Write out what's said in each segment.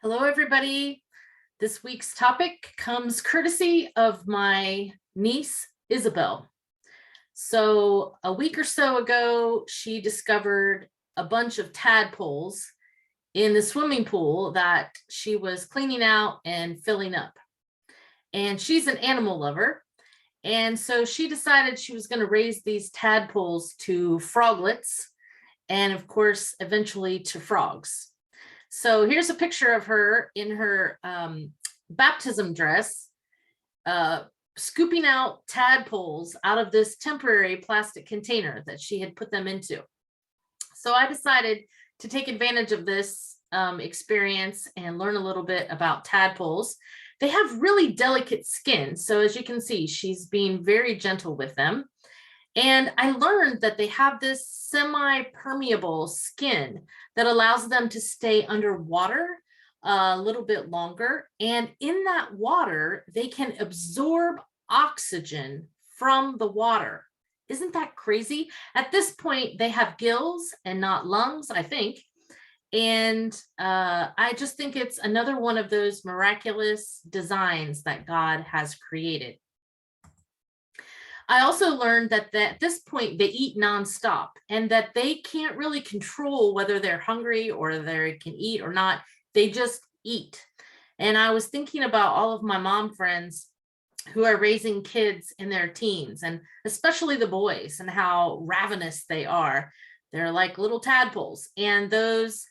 Hello, everybody. This week's topic comes courtesy of my niece, Isabel. So a week or so ago, she discovered a bunch of tadpoles in the swimming pool that she was cleaning out and filling up. And she's an animal lover. And so she decided she was going to raise these tadpoles to froglets and, of course, eventually to frogs. So here's a picture of her in her baptism dress, scooping out tadpoles out of this temporary plastic container that she had put them into. So I decided to take advantage of this experience and learn a little bit about tadpoles. They have really delicate skin. So as you can see, she's being very gentle with them. And I learned that they have this semi-permeable skin that allows them to stay underwater a little bit longer. And in that water, they can absorb oxygen from the water. Isn't that crazy? At this point, they have gills and not lungs, I think. And I just think it's another one of those miraculous designs that God has created. I also learned that at this point they eat nonstop and that they can't really control whether they're hungry or they can eat or not. They just eat. And I was thinking about all of my mom friends who are raising kids in their teens, and especially the boys, and how ravenous they are. They're like little tadpoles. And those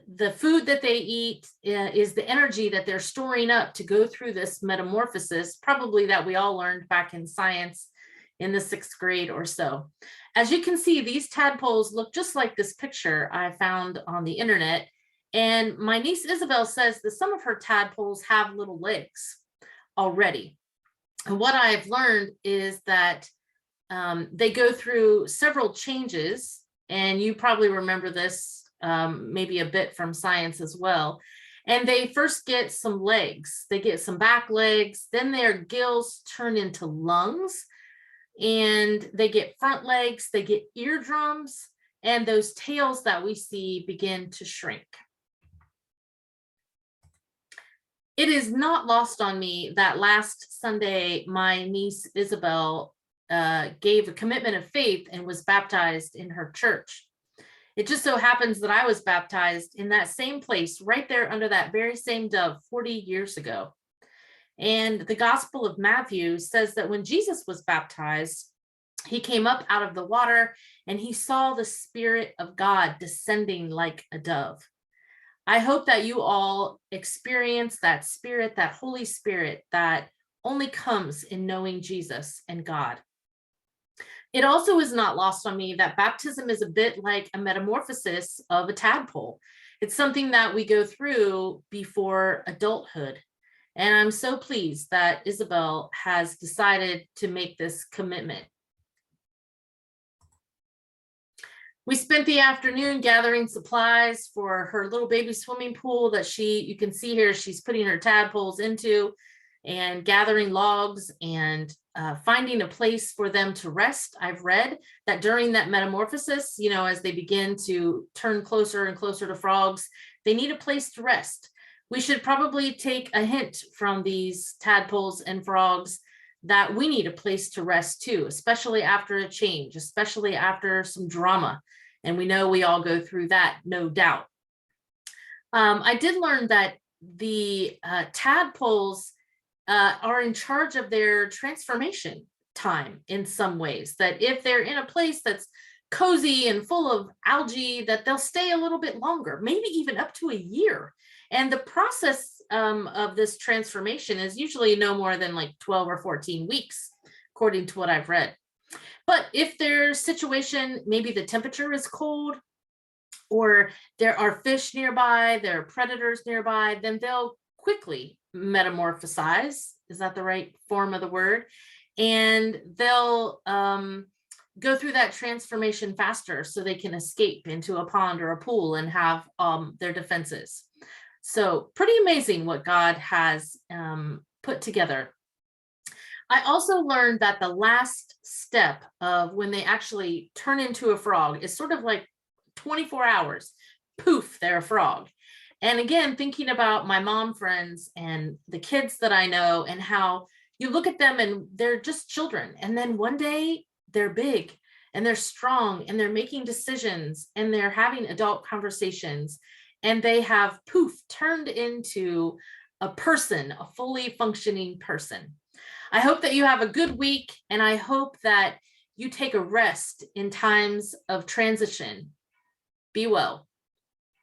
the food that they eat is the energy that they're storing up to go through this metamorphosis, probably that we all learned back in science in the 6th grade or so. As you can see, these tadpoles look just like this picture I found on the internet. And my niece Isabel says that some of her tadpoles have little legs already. And what I've learned is that they go through several changes, and you probably remember this maybe a bit from science as well. And they first get some legs, they get some back legs, then their gills turn into lungs, and they get front legs, they get eardrums, and those tails that we see begin to shrink. It is not lost on me that last Sunday, my niece Isabel gave a commitment of faith and was baptized in her church. It just so happens that I was baptized in that same place, right there under that very same dove 40 years ago. And the Gospel of Matthew says that when Jesus was baptized, he came up out of the water and he saw the Spirit of God descending like a dove. I hope that you all experience that Spirit, that Holy Spirit that only comes in knowing Jesus and God. It also is not lost on me that baptism is a bit like a metamorphosis of a tadpole. It's something that we go through before adulthood. And I'm so pleased that Isabel has decided to make this commitment. We spent the afternoon gathering supplies for her little baby swimming pool that you can see here, she's putting her tadpoles into, and gathering logs and finding a place for them to rest. I've read that during that metamorphosis, as they begin to turn closer and closer to frogs, they need a place to rest. We should probably take a hint from these tadpoles and frogs that we need a place to rest too, especially after a change, especially after some drama. And we know we all go through that, no doubt. I did learn that the tadpoles are in charge of their transformation time in some ways, that if they're in a place that's cozy and full of algae, that they'll stay a little bit longer, maybe even up to a year. And the process of this transformation is usually no more than like 12 or 14 weeks, according to what I've read. But if their situation, maybe the temperature is cold, or there are fish nearby, there are predators nearby, then they'll quickly metamorphosize. Is that the right form of the word? And they'll go through that transformation faster so they can escape into a pond or a pool and have their defenses. So pretty amazing what God has put together. I also learned that the last step of when they actually turn into a frog is sort of like 24 hours, poof, they're a frog. And again, thinking about my mom friends and the kids that I know, and how you look at them and they're just children. And then one day they're big and they're strong and they're making decisions and they're having adult conversations, and they have poof turned into a person, a fully functioning person. I hope that you have a good week, and I hope that you take a rest in times of transition. Be well.